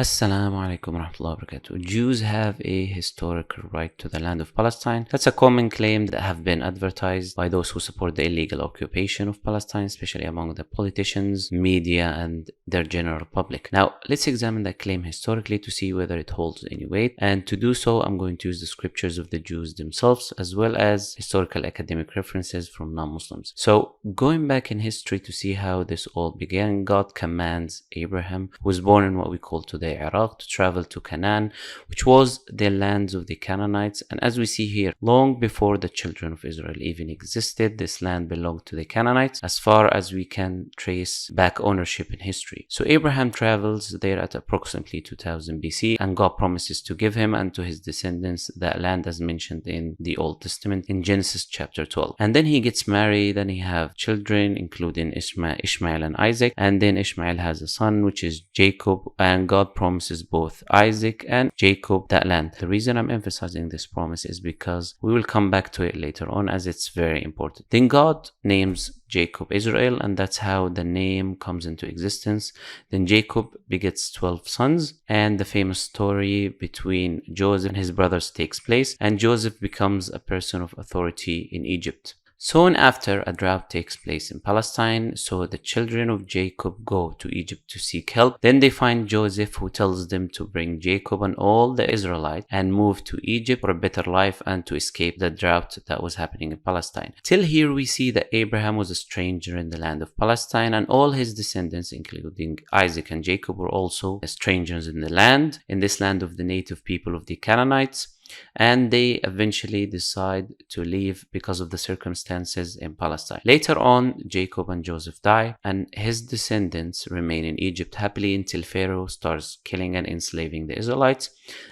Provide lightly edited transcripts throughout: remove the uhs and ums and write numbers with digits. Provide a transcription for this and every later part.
Assalamu alaikum warahmatullahi wabarakatuh. Jews have a historical right to the land of Palestine. That's a common claim that have been advertised by those who support the illegal occupation of Palestine, especially among the politicians, media, and their general public. Now, let's examine that claim historically to see whether it holds any weight. And to do so, I'm going to use the scriptures of the Jews themselves, as well as historical academic references from non-Muslims. So, going back in history to see how this all began, God commands Abraham, who was born in what we call today Iraq, to travel to Canaan, which was the lands of the Canaanites. And as we see here, long before the children of Israel even existed, this land belonged to the Canaanites, as far as we can trace back ownership in history. So Abraham travels there at approximately 2000 BC, and God promises to give him and to his descendants that land as mentioned in the Old Testament in Genesis chapter 12. And then he gets married, and he have children, including Ishmael and Isaac. And then Ishmael has a son, which is Jacob, and God promises both Isaac and Jacob that land. The reason I'm emphasizing this promise is because we will come back to it later on, as it's very important. Then God names Jacob Israel, and that's how the name comes into existence. Then Jacob begets 12 sons, and the famous story between Joseph and his brothers takes place, and Joseph becomes a person of authority in Egypt. Soon after, a drought takes place in Palestine, so the children of Jacob go to Egypt to seek help. Then they find Joseph, who tells them to bring Jacob and all the Israelites and move to Egypt for a better life and to escape the drought that was happening in Palestine. Till here we see that Abraham was a stranger in the land of Palestine, and all his descendants, including Isaac and Jacob, were also strangers in the land, in this land of the native people of the Canaanites. And they eventually decide to leave because of the circumstances in Palestine. Later on, Jacob and Joseph die, and his descendants remain in Egypt happily until Pharaoh starts killing and enslaving the Israelites.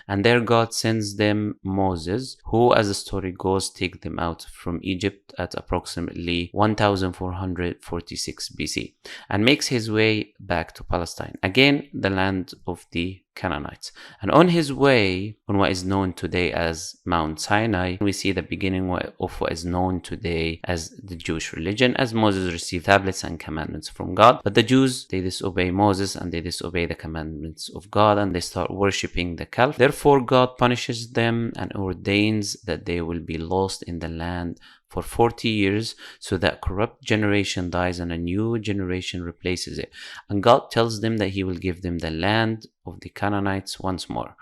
And there God sends them Moses, who, as the story goes, take them out from Egypt at approximately 1446 BC and makes his way back to Palestine, again the land of the Canaanites. And on his way, on what is known today as Mount Sinai, we see the beginning of what is known today as the Jewish religion, as Moses received tablets and commandments from God. But the Jews, they disobey Moses and they disobey the commandments of God, and they start worshipping the calf. Therefore, God punishes them and ordains that they will be lost in the land for 40 years, so that corrupt generation dies and a new generation replaces it. And God tells them that he will give them the land of the Canaanites once more,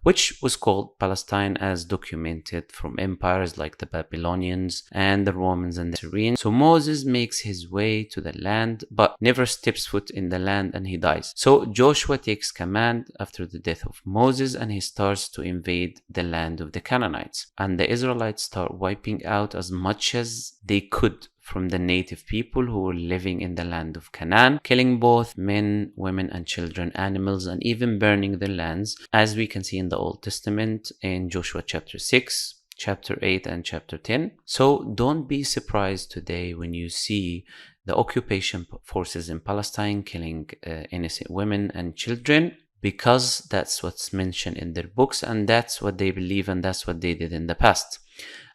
which was called Palestine, as documented from empires like the Babylonians and the Romans and the Syrians. So Moses makes his way to the land, but never steps foot in the land, and he dies. So Joshua takes command after the death of Moses, and he starts to invade the land of the Canaanites. And the Israelites start wiping out as much as they could from the native people who were living in the land of Canaan, killing both men, women, and children, animals, and even burning their lands, as we can see in the Old Testament in Joshua chapter 6, chapter 8, and chapter 10. So don't be surprised today when you see the occupation forces in Palestine killing innocent women and children, because that's what's mentioned in their books, and that's what they believe, and that's what they did in the past.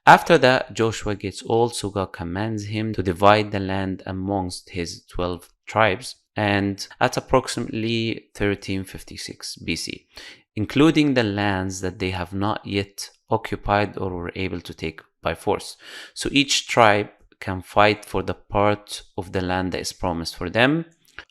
After that, Joshua gets old, so God commands him to divide the land amongst his 12 tribes, and at approximately 1356 BC, including the lands that they have not yet occupied or were able to take by force. So each tribe can fight for the part of the land that is promised for them.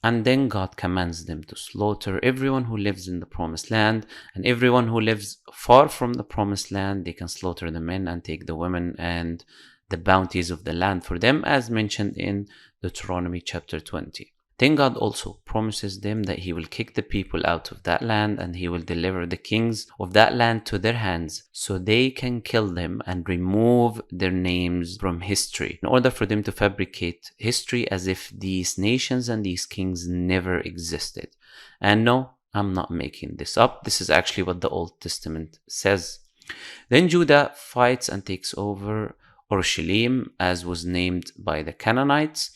And then God commands them to slaughter everyone who lives in the promised land, and everyone who lives far from the promised land, they can slaughter the men and take the women and the bounties of the land for them, as mentioned in Deuteronomy chapter 20. Then God also promises them that he will kick the people out of that land, and he will deliver the kings of that land to their hands, so they can kill them and remove their names from history, in order for them to fabricate history as if these nations and these kings never existed. And no, I'm not making this up. This is actually what the Old Testament says. Then Judah fights and takes over Orushalim, as was named by the Canaanites,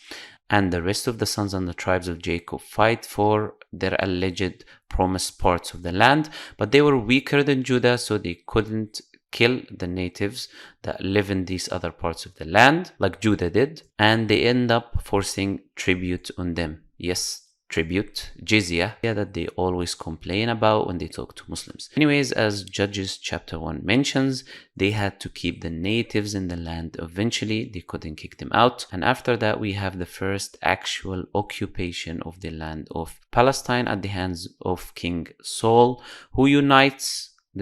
and the rest of the sons and the tribes of Jacob fight for their alleged promised parts of the land, but they were weaker than Judah, so they couldn't kill the natives that live in these other parts of the land like Judah did, and they end up forcing tribute on them. Yes, tribute, jizya, that they always complain about when they talk to Muslims. Anyways, as Judges chapter 1 mentions, they had to keep the natives in the land eventually. They couldn't kick them out. And after that, we have the first actual occupation of the land of Palestine at the hands of King Saul, who unites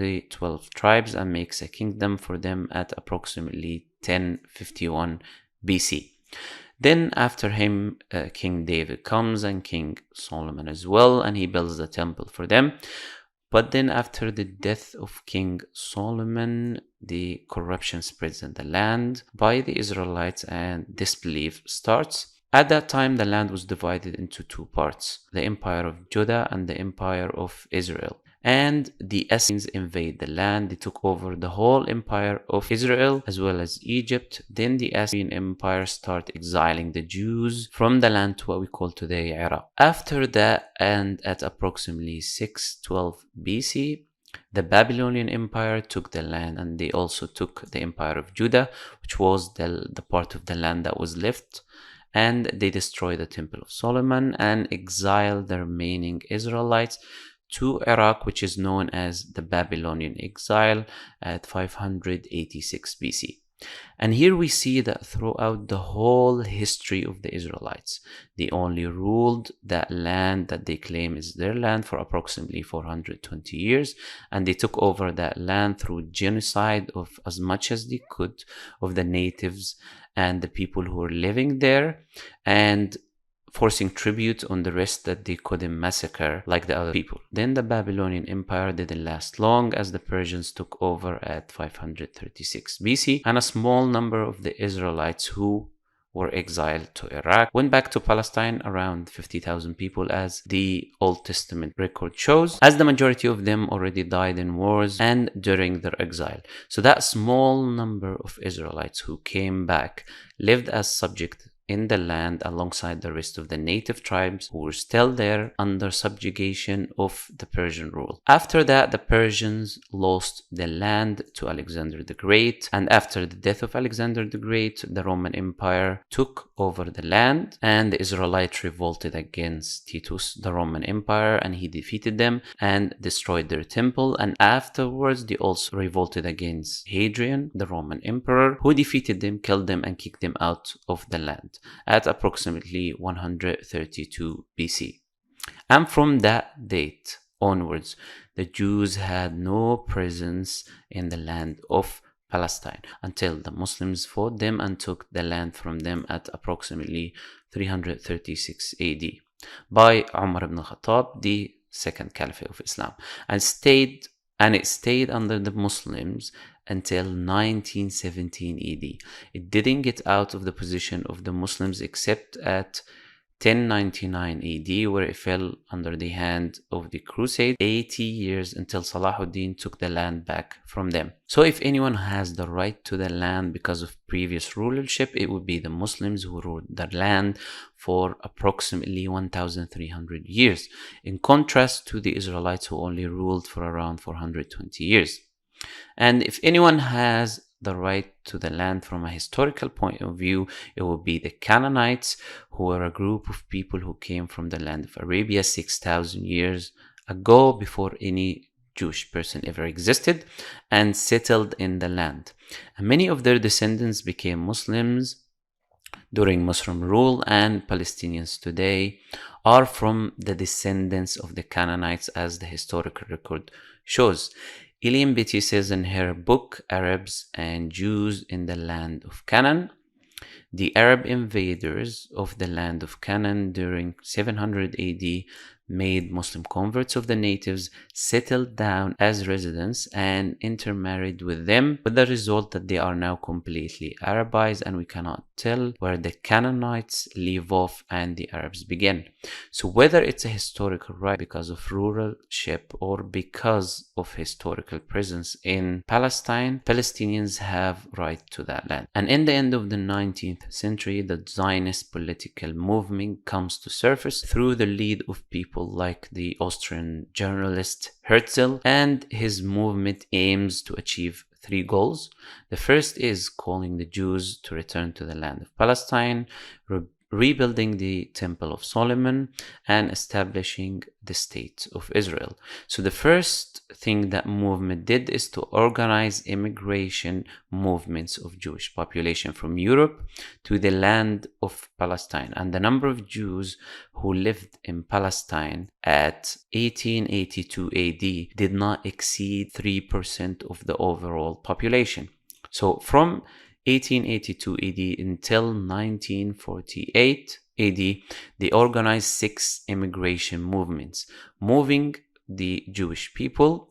the 12 tribes and makes a kingdom for them at approximately 1051 BC. Then after him, King David comes and King Solomon as well, and he builds the temple for them. But then after the death of King Solomon, the corruption spreads in the land by the Israelites and disbelief starts. At that time, the land was divided into two parts, the Empire of Judah and the Empire of Israel. And the Assyrians invade the land. They took over the whole empire of Israel as well as Egypt. Then the Assyrian Empire started exiling the Jews from the land to what we call today Iraq. After that, and at approximately 612 BC, the Babylonian Empire took the land, and they also took the Empire of Judah, which was the part of the land that was left. And they destroyed the Temple of Solomon and exiled the remaining Israelites to Iraq, which is known as the Babylonian exile at 586 BC. And here we see that throughout the whole history of the Israelites, they only ruled that land that they claim is their land for approximately 420 years, and they took over that land through genocide of as much as they could of the natives and the people who were living there, and forcing tribute on the rest that they couldn't massacre like the other people. Then the Babylonian Empire didn't last long, as the Persians took over at 536 BC, and a small number of the Israelites who were exiled to Iraq went back to Palestine, around 50,000 people as the Old Testament record shows, as the majority of them already died in wars and during their exile. So that small number of Israelites who came back lived as subject in the land alongside the rest of the native tribes who were still there under subjugation of the Persian rule. After that, the Persians lost the land to Alexander the Great, and after the death of Alexander the Great, the Roman Empire took over the land, and the Israelites revolted against Titus, the Roman Empire, and he defeated them and destroyed their temple. And afterwards, they also revolted against Hadrian, the Roman Emperor, who defeated them, killed them, and kicked them out of the land at approximately 132 BC. And from that date onwards, the Jews had no presence in the land of Palestine until the Muslims fought them and took the land from them at approximately 336 AD by Umar ibn Khattab, the second Caliphate of Islam, and it stayed under the Muslims until 1917 AD. It didn't get out of the position of the Muslims except at 1099 AD, where it fell under the hand of the Crusade, 80 years until Salahuddin took the land back from them. So if anyone has the right to the land because of previous rulership, it would be the Muslims who ruled the land for approximately 1,300 years, in contrast to the Israelites who only ruled for around 420 years. And if anyone has the right to the land from a historical point of view, it would be the Canaanites, who were a group of people who came from the land of Arabia 6,000 years ago, before any Jewish person ever existed, and settled in the land. And many of their descendants became Muslims during Muslim rule, and Palestinians today are from the descendants of the Canaanites, as the historical record shows. Ilian Beatty says in her book, Arabs and Jews in the Land of Canaan, the Arab invaders of the land of Canaan during 700 AD made Muslim converts of the natives, settled down as residents, and intermarried with them, with the result that they are now completely Arabized, and we cannot tell where the Canaanites leave off and the Arabs begin. So whether it's a historical right because of ruralship or because of historical presence in Palestine, Palestinians have right to that land. And in the end of the 19th century, the Zionist political movement comes to surface through the lead of people like the Austrian journalist Herzl, and his movement aims to achieve three goals. The first is calling the Jews to return to the land of Palestine, rebuilding the Temple of Solomon, and establishing the State of Israel. So the first thing that movement did is to organize immigration movements of Jewish population from Europe to the land of Palestine. And the number of Jews who lived in Palestine at 1882 AD did not exceed 3% of the overall population. So from 1882 AD until 1948 AD, they organized 6 immigration movements, moving the Jewish people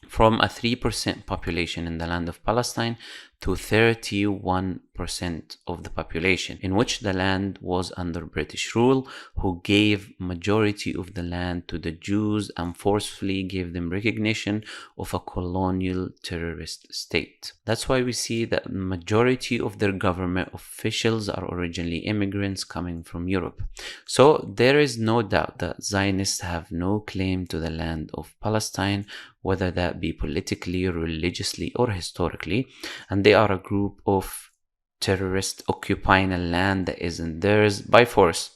from a 3% population in the land of Palestine to 31% of the population, in which the land was under British rule, who gave majority of the land to the Jews and forcefully gave them recognition of a colonial terrorist state. That's why we see that majority of their government officials are originally immigrants coming from Europe. So there is no doubt that Zionists have no claim to the land of Palestine, whether that be politically, religiously, or historically, and they are a group of terrorists occupying a land that isn't theirs by force.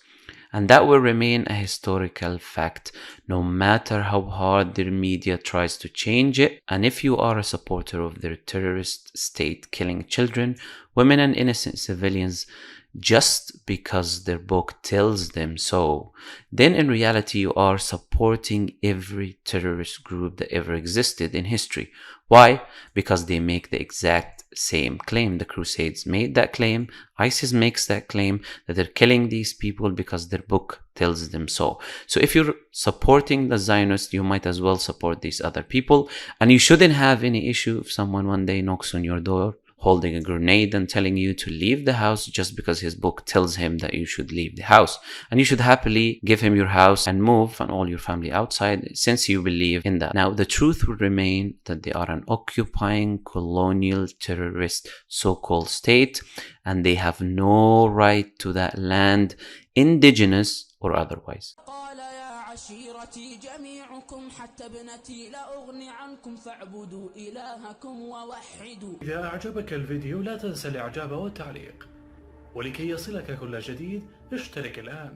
And that will remain a historical fact, no matter how hard their media tries to change it. And if you are a supporter of their terrorist state killing children, women, and innocent civilians just because their book tells them so, then in reality you are supporting every terrorist group that ever existed in history. Why? Because they make the exact same claim. The Crusades made that claim. ISIS makes that claim, that they're killing these people because their book tells them so. So if you're supporting the Zionists, you might as well support these other people. And you shouldn't have any issue if someone one day knocks on your door holding a grenade and telling you to leave the house just because his book tells him that you should leave the house. And you should happily give him your house and move and all your family outside, since you believe in that. Now, the truth will remain that they are an occupying colonial terrorist so-called state, and they have no right to that land, indigenous or otherwise. عشيرتي جميعكم حتى ابنتي لا أغني عنكم فاعبدوا إلهكم ووحدوا. إذا أعجبك الفيديو لا تنسى الإعجاب والتعليق، ولكي يصلك كل جديد اشترك الآن.